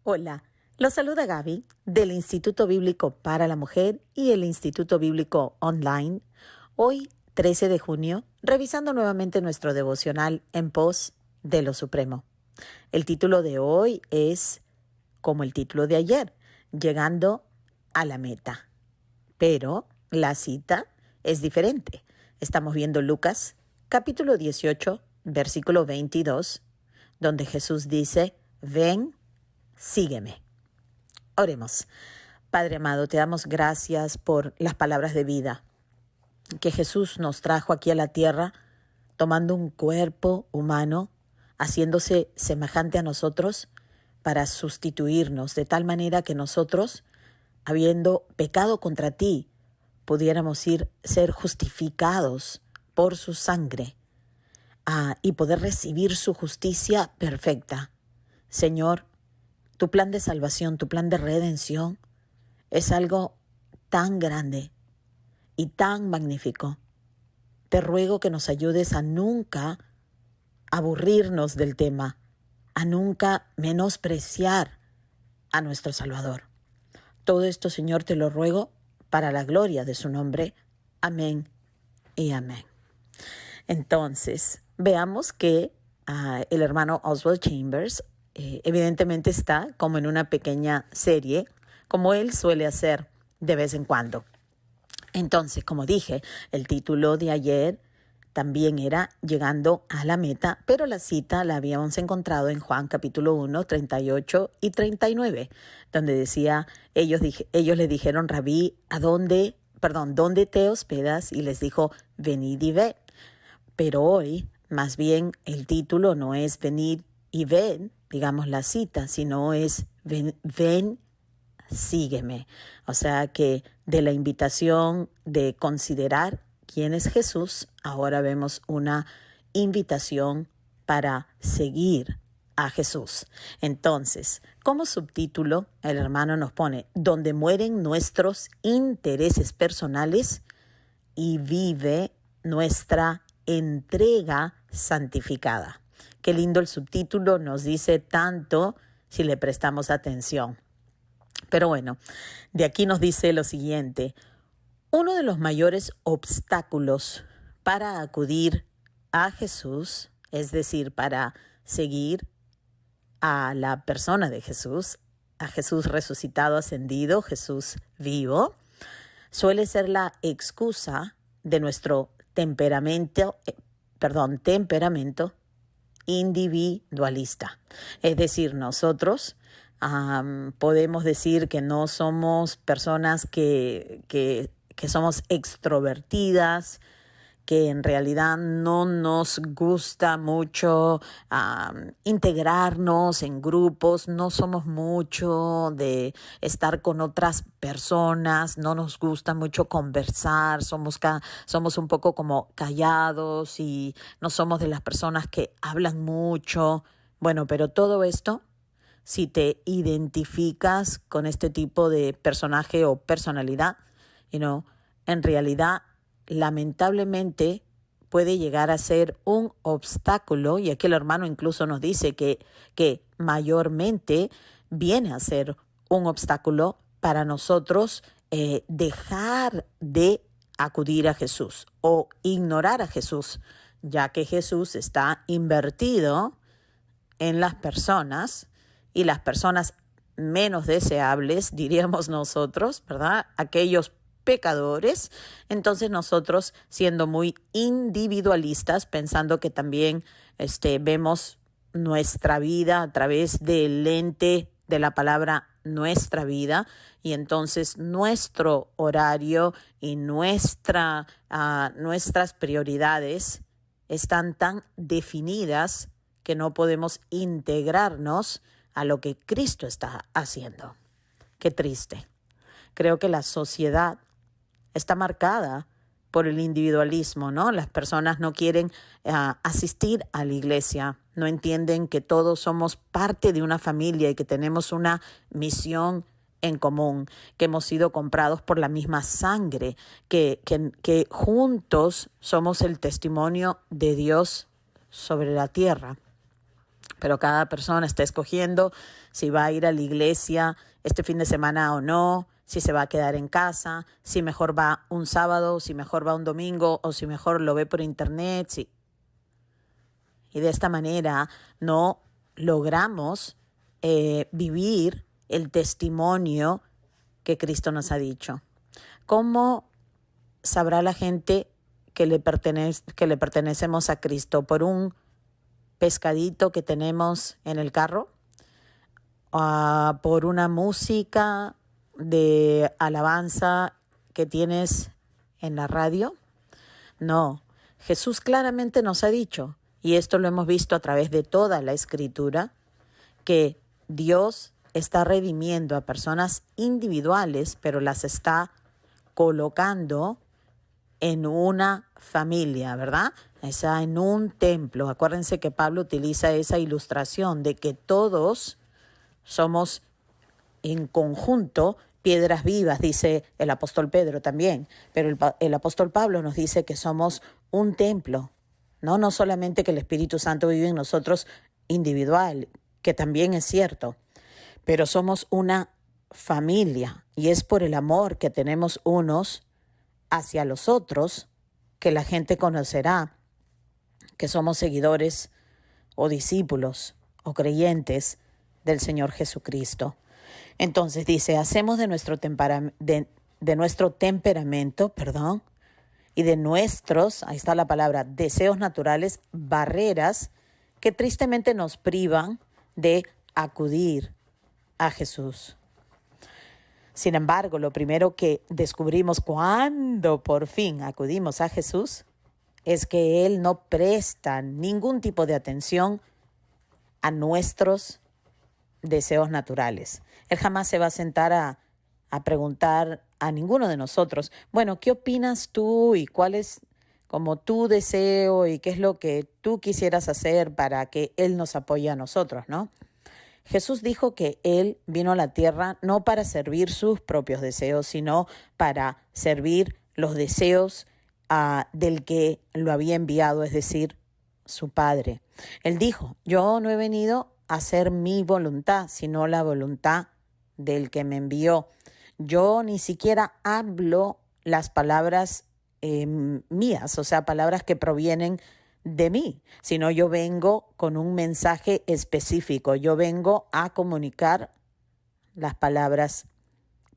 Hola, los saluda Gaby del Instituto Bíblico para la Mujer y el Instituto Bíblico Online. Hoy, 13 de junio, revisando nuevamente nuestro devocional en pos de lo Supremo. El título de hoy es, como el título de ayer, Llegando a la meta. Pero la cita es diferente. Estamos viendo Lucas, capítulo 18, versículo 22, donde Jesús dice, ven, sígueme. Oremos. Padre amado, te damos gracias por las palabras de vida que Jesús nos trajo aquí a la tierra, tomando un cuerpo humano, haciéndose semejante a nosotros para sustituirnos, de tal manera que nosotros, habiendo pecado contra ti, pudiéramos ser justificados por su sangre y poder recibir su justicia perfecta. Señor, tu plan de salvación, tu plan de redención es algo tan grande y tan magnífico. Te ruego que nos ayudes a nunca aburrirnos del tema, a nunca menospreciar a nuestro Salvador. Todo esto, Señor, te lo ruego para la gloria de su nombre. Amén y amén. Entonces, veamos que el hermano Oswald Chambers evidentemente está como en una pequeña serie, como él suele hacer de vez en cuando. Entonces, como dije, el título de ayer también era Llegando a la meta, pero la cita la habíamos encontrado en Juan capítulo 1, 38 y 39, donde decía, ellos le dijeron, Rabí, ¿dónde te hospedas? Y les dijo, venid y ved. Pero hoy, más bien, el título no es venid y ved, digamos la cita, sino es ven, sígueme. O sea que de la invitación de considerar quién es Jesús, ahora vemos una invitación para seguir a Jesús. Entonces, como subtítulo, el hermano nos pone, donde mueren nuestros intereses personales y vive nuestra entrega santificada. Qué lindo el subtítulo, nos dice tanto si le prestamos atención. Pero bueno, de aquí nos dice lo siguiente. Uno de los mayores obstáculos para acudir a Jesús, es decir, para seguir a la persona de Jesús, a Jesús resucitado, ascendido, Jesús vivo, suele ser la excusa de nuestro temperamento individualista. Es decir, nosotros podemos decir que no somos personas que somos extrovertidas, que en realidad no nos gusta mucho integrarnos en grupos, no somos mucho de estar con otras personas, no nos gusta mucho conversar, somos un poco como callados y no somos de las personas que hablan mucho. Bueno, pero todo esto, si te identificas con este tipo de personaje o personalidad, en realidad, lamentablemente, puede llegar a ser un obstáculo, y aquí el hermano incluso nos dice que mayormente viene a ser un obstáculo para nosotros dejar de acudir a Jesús o ignorar a Jesús, ya que Jesús está invertido en las personas y las personas menos deseables, diríamos nosotros, ¿verdad? Aquellos pecadores. Entonces nosotros, siendo muy individualistas, pensando que también vemos nuestra vida a través del lente de la palabra nuestra vida, y entonces nuestro horario y nuestras prioridades están tan definidas que no podemos integrarnos a lo que Cristo está haciendo. Qué triste. Creo que la sociedad está marcada por el individualismo, ¿no? Las personas no quieren asistir a la iglesia, no entienden que todos somos parte de una familia y que tenemos una misión en común, que hemos sido comprados por la misma sangre, que juntos somos el testimonio de Dios sobre la tierra. pero cada persona está escogiendo si va a ir a la iglesia este fin de semana o no, si se va a quedar en casa, si mejor va un sábado, si mejor va un domingo o si mejor lo ve por internet. Sí. Y de esta manera no logramos vivir el testimonio que Cristo nos ha dicho. ¿Cómo sabrá la gente que le pertenecemos a Cristo? ¿Por un pescadito que tenemos en el carro? ¿Por una música de alabanza que tienes en la radio? No, Jesús claramente nos ha dicho, y esto lo hemos visto a través de toda la Escritura, que Dios está redimiendo a personas individuales, pero las está colocando en una familia, ¿verdad? Esa en un templo. Acuérdense que Pablo utiliza esa ilustración de que todos somos en conjunto piedras vivas, dice el apóstol Pedro también, pero el apóstol Pablo nos dice que somos un templo, no solamente que el Espíritu Santo vive en nosotros individual, que también es cierto, pero somos una familia y es por el amor que tenemos unos hacia los otros que la gente conocerá que somos seguidores o discípulos o creyentes del Señor Jesucristo. Entonces dice, hacemos de nuestro temperamento, y de nuestros, ahí está la palabra, deseos naturales, barreras que tristemente nos privan de acudir a Jesús. Sin embargo, lo primero que descubrimos cuando por fin acudimos a Jesús es que Él no presta ningún tipo de atención a nuestros deseos naturales. Él jamás se va a sentar a preguntar a ninguno de nosotros, bueno, ¿qué opinas tú y cuál es como tu deseo y qué es lo que tú quisieras hacer para que Él nos apoye a nosotros, ¿no? Jesús dijo que Él vino a la tierra no para servir sus propios deseos, sino para servir los deseos del que lo había enviado, es decir, su Padre. Él dijo, yo no he venido a hacer mi voluntad, sino la voluntad del que me envió. Yo ni siquiera hablo las palabras mías, o sea, palabras que provienen de mí, sino yo vengo con un mensaje específico. Yo vengo a comunicar las palabras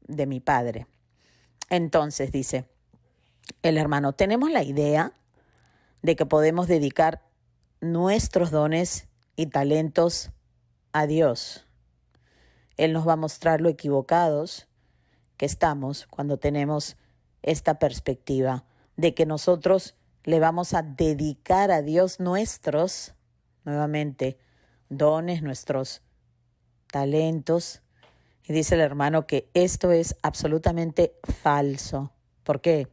de mi Padre. Entonces, dice el hermano, tenemos la idea de que podemos dedicar nuestros dones y talentos a Dios. Él nos va a mostrar lo equivocados que estamos cuando tenemos esta perspectiva de que nosotros le vamos a dedicar a Dios nuestros, nuevamente, dones, nuestros talentos. Y dice el hermano que esto es absolutamente falso. ¿Por qué?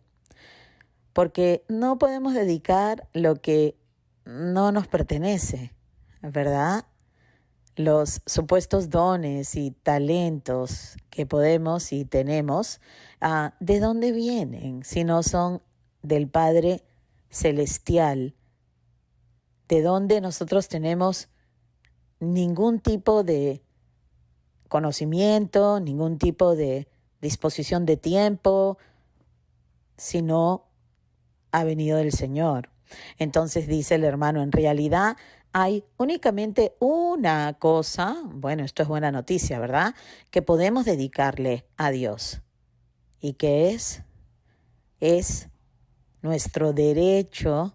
Porque no podemos dedicar lo que no nos pertenece, ¿verdad? Los supuestos dones y talentos que podemos y tenemos, ¿de dónde vienen? Si no son del Padre Celestial, de donde nosotros tenemos ningún tipo de conocimiento, ningún tipo de disposición de tiempo, sino ha venido del Señor. Entonces dice el hermano, en realidad hay únicamente una cosa, bueno, esto es buena noticia, ¿verdad?, que podemos dedicarle a Dios. ¿Y qué es? Es nuestro derecho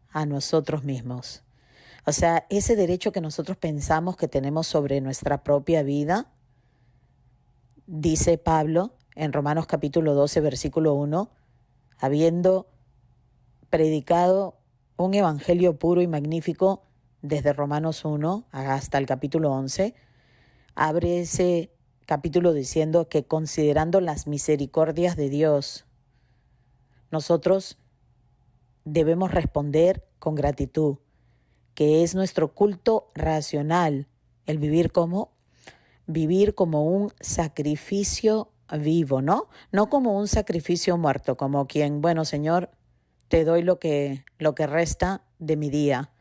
a nosotros mismos. O sea, ese derecho que nosotros pensamos que tenemos sobre nuestra propia vida, dice Pablo en Romanos capítulo 12, versículo 1, habiendo predicado un evangelio puro y magnífico desde Romanos 1 hasta el capítulo 11, abre ese capítulo diciendo que considerando las misericordias de Dios, nosotros debemos responder con gratitud, que es nuestro culto racional, el vivir como un sacrificio vivo, ¿no? No como un sacrificio muerto, como quien, bueno, Señor, te doy lo que resta de mi día,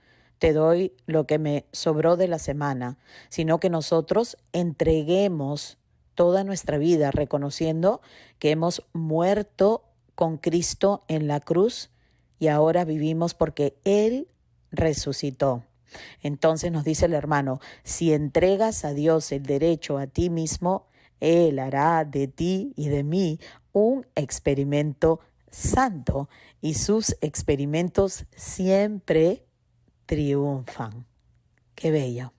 te doy lo que me sobró de la semana, sino que nosotros entreguemos toda nuestra vida reconociendo que hemos muerto con Cristo en la cruz y ahora vivimos porque Él resucitó. Entonces nos dice el hermano, si entregas a Dios el derecho a ti mismo, Él hará de ti y de mí un experimento santo y sus experimentos siempre triunfan. Qué bello.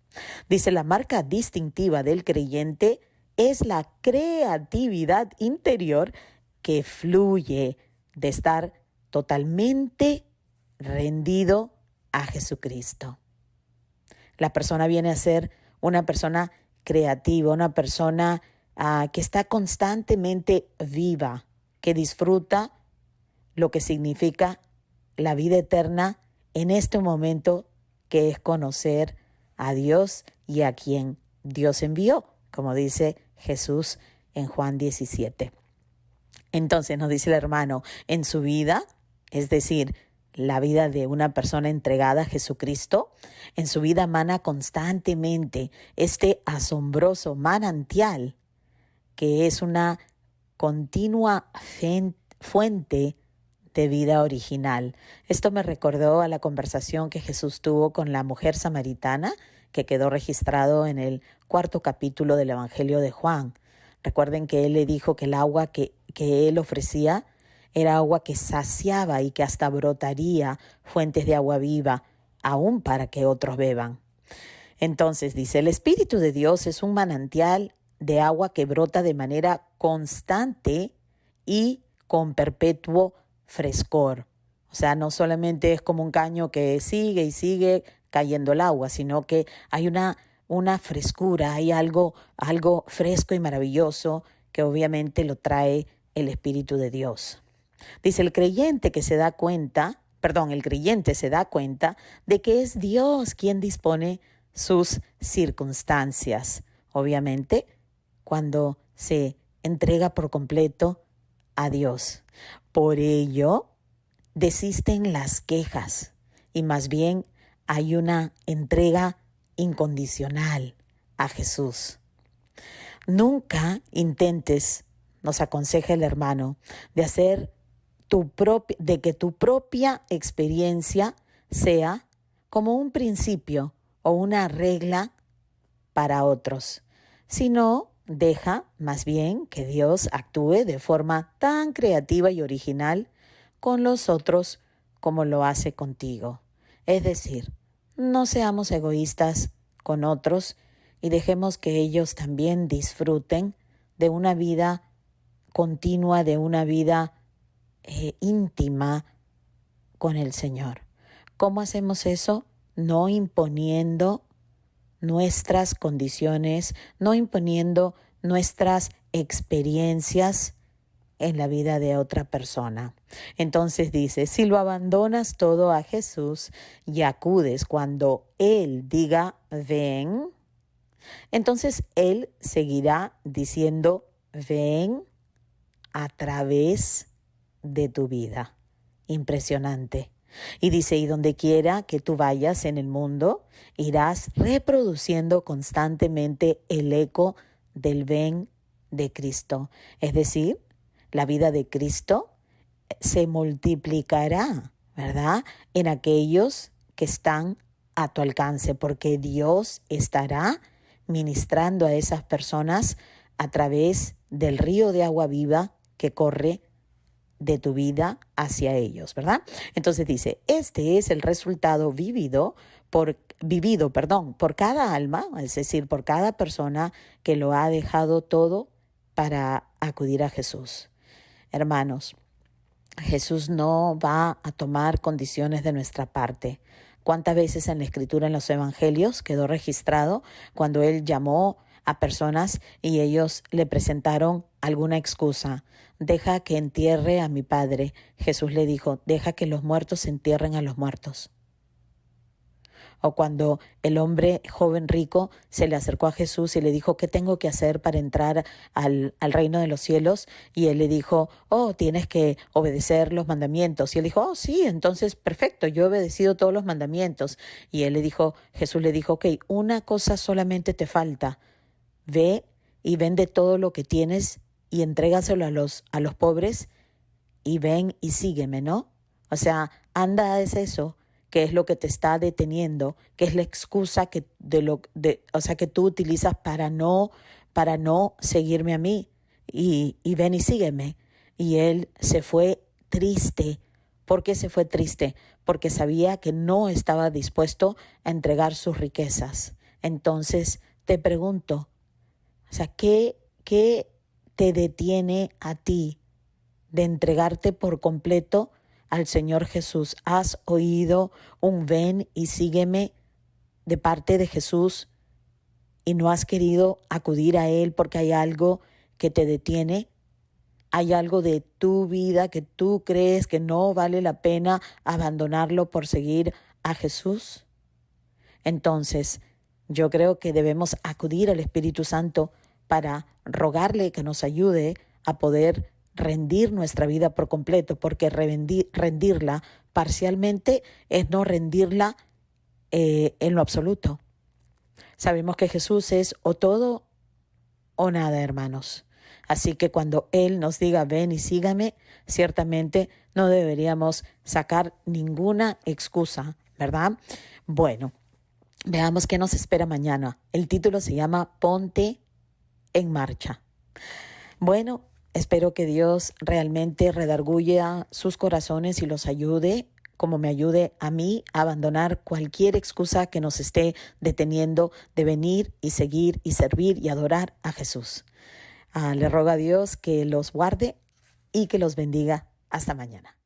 Dice, la marca distintiva del creyente es la creatividad interior que fluye de estar totalmente rendido a Jesucristo. La persona viene a ser una persona creativa, una persona que está constantemente viva, que disfruta lo que significa la vida eterna en este momento, que es conocer a Dios y a quien Dios envió, como dice Jesús en Juan 17. Entonces nos dice el hermano, en su vida, es decir, la vida de una persona entregada a Jesucristo, en su vida mana constantemente este asombroso manantial que es una continua fuente de vida original. Esto me recordó a la conversación que Jesús tuvo con la mujer samaritana, que quedó registrado en el 4º capítulo del Evangelio de Juan. Recuerden que Él le dijo que el agua que Él ofrecía era agua que saciaba y que hasta brotaría fuentes de agua viva, aún para que otros beban. Entonces dice, el Espíritu de Dios es un manantial de agua que brota de manera constante y con perpetuo frescor. O sea, no solamente es como un caño que sigue y sigue cayendo el agua, sino que hay una frescura, hay algo fresco y maravilloso que obviamente lo trae el Espíritu de Dios. Dice, el creyente se da cuenta de que es Dios quien dispone sus circunstancias. Obviamente, cuando se entrega por completo a Dios. Por ello, desisten las quejas y más bien hay una entrega incondicional a Jesús. Nunca intentes, nos aconseja el hermano, de que tu propia experiencia sea como un principio o una regla para otros, sino deja más bien que Dios actúe de forma tan creativa y original con los otros como lo hace contigo. Es decir, no seamos egoístas con otros y dejemos que ellos también disfruten de una vida continua, de una vida íntima con el Señor. ¿Cómo hacemos eso? No imponiendo nuestras condiciones, no imponiendo nuestras experiencias en la vida de otra persona. Entonces dice, si lo abandonas todo a Jesús y acudes cuando Él diga ven, entonces Él seguirá diciendo ven a través de tu vida. Impresionante. Y dice, y donde quiera que tú vayas en el mundo, irás reproduciendo constantemente el eco del ven de Cristo. Es decir, la vida de Cristo se multiplicará, ¿verdad?, en aquellos que están a tu alcance, porque Dios estará ministrando a esas personas a través del río de agua viva que corre de tu vida hacia ellos, ¿verdad? Entonces dice, este es el resultado vivido por cada alma, es decir, por cada persona que lo ha dejado todo para acudir a Jesús. Hermanos, Jesús no va a tomar condiciones de nuestra parte. ¿Cuántas veces en la Escritura, en los Evangelios, quedó registrado cuando Él llamó a personas y ellos le presentaron alguna excusa? Deja que entierre a mi padre. Jesús le dijo, deja que los muertos entierren a los muertos. O cuando el hombre joven rico se le acercó a Jesús y le dijo, ¿qué tengo que hacer para entrar al reino de los cielos? Y él le dijo, tienes que obedecer los mandamientos. Y él dijo, sí, entonces perfecto, yo he obedecido todos los mandamientos. Y Jesús le dijo, ok, una cosa solamente te falta. Ve y vende todo lo que tienes y entrégaselo a los pobres y ven y sígueme, ¿no? O sea, anda, es eso, que es lo que te está deteniendo, que es la excusa que tú utilizas para no seguirme a mí y ven y sígueme. Y él se fue triste. ¿Por qué se fue triste? Porque sabía que no estaba dispuesto a entregar sus riquezas. Entonces, te pregunto, o sea, ¿qué te detiene a ti de entregarte por completo al Señor Jesús? ¿Has oído un ven y sígueme de parte de Jesús y no has querido acudir a Él porque hay algo que te detiene? ¿Hay algo de tu vida que tú crees que no vale la pena abandonarlo por seguir a Jesús? Entonces, yo creo que debemos acudir al Espíritu Santo para rogarle que nos ayude a poder rendir nuestra vida por completo, porque rendirla parcialmente es no rendirla en lo absoluto. Sabemos que Jesús es o todo o nada, hermanos. Así que cuando Él nos diga, ven y sígame, ciertamente no deberíamos sacar ninguna excusa, ¿verdad? Bueno, veamos qué nos espera mañana. El título se llama Ponte en marcha. Bueno, espero que Dios realmente redarguya sus corazones y los ayude, como me ayude a mí, a abandonar cualquier excusa que nos esté deteniendo de venir y seguir y servir y adorar a Jesús. Le ruego a Dios que los guarde y que los bendiga. Hasta mañana.